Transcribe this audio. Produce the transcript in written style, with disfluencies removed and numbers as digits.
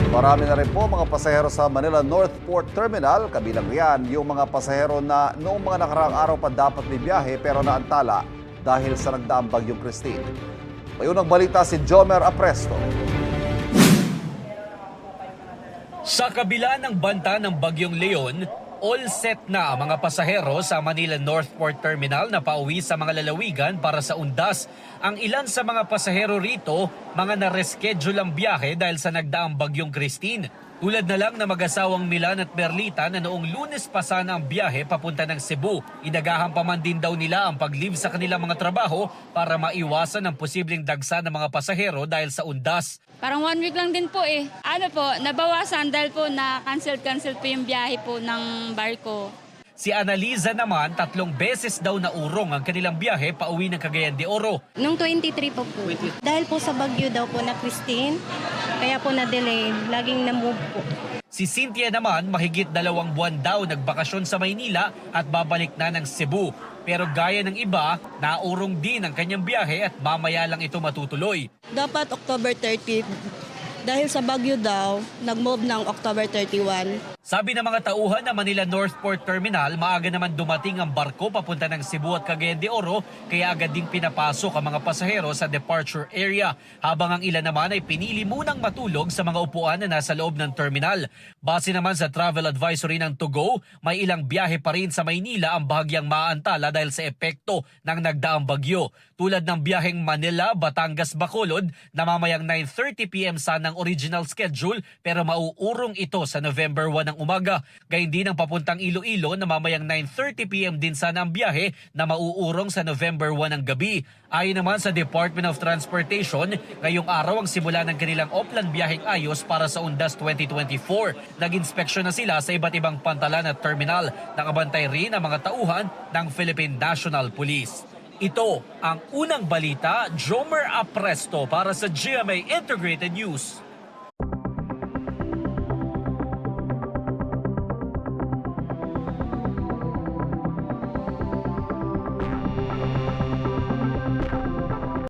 Marami na rin po mga pasahero sa Manila North Port Terminal. Kabilang riyan yung mga pasahero na noong mga nakaraang araw pa dapat may biyahe pero naantala dahil sa nagdaang bagyong Christine. May unang balita si Jomer Apresto. Sa kabila ng banta ng bagyong Leon, all set na ang mga pasahero sa Manila North Port Terminal na pauwi sa mga lalawigan para sa undas. Ang ilan sa mga pasahero rito, mga na-reschedule ang biyahe dahil sa nagdaang bagyong Christine. Tulad na lang na mag-asawang Milan at Merlita na noong Lunes pa sana ang biyahe papunta ng Cebu. Inagahan pa man din daw nila ang pag-leave sa kanilang mga trabaho para maiwasan ang posibleng dagsa ng mga pasahero dahil sa undas. Parang 1 week lang din po eh. Nabawasan dahil po na cancel po yung biyahe po ng barko. Si Analiza naman, 3 beses daw naurong ang kanilang biyahe pauwi ng Cagayan de Oro. Nung 23 po. Dahil po sa bagyo daw po na Christine, kaya po na-delay. Laging na-move po. Si Cynthia naman, mahigit 2 buwan daw nagbakasyon sa Maynila at babalik na ng Cebu. Pero gaya ng iba, naurong din ang kanyang biyahe at mamaya lang ito matutuloy. Dapat October 30. Dahil sa bagyo daw, nag-move ng October 31. Sabi ng mga tauhan ng Manila North Port Terminal, maaga naman dumating ang barko papunta ng Cebu at Cagayan de Oro, kaya agad ding pinapasok ang mga pasahero sa departure area. Habang ang ilan naman ay pinili munang matulog sa mga upuan na nasa loob ng terminal. Base naman sa travel advisory ng Togo, may ilang biyahe pa rin sa Maynila ang bahagyang maantala dahil sa epekto ng nagdaang bagyo. Tulad ng biyaheng Manila, Batangas, Bacolod na mamayang 9:30 PM sana ang original schedule pero mauurong ito sa November 1 ng umaga. Gayun din ang papuntang Iloilo na mamayang 9:30 PM din sana ang biyahe na mauurong sa November 1 ng gabi. Ayon naman sa Department of Transportation, ngayong araw ang simula ng kanilang Oplan biyaheng ayos para sa Undas 2024. Nag-inspeksyon na sila sa iba't ibang pantalan at terminal. Nakabantay rin ang mga tauhan ng Philippine National Police. Ito ang unang balita, Jomer Apresto para sa GMA Integrated News.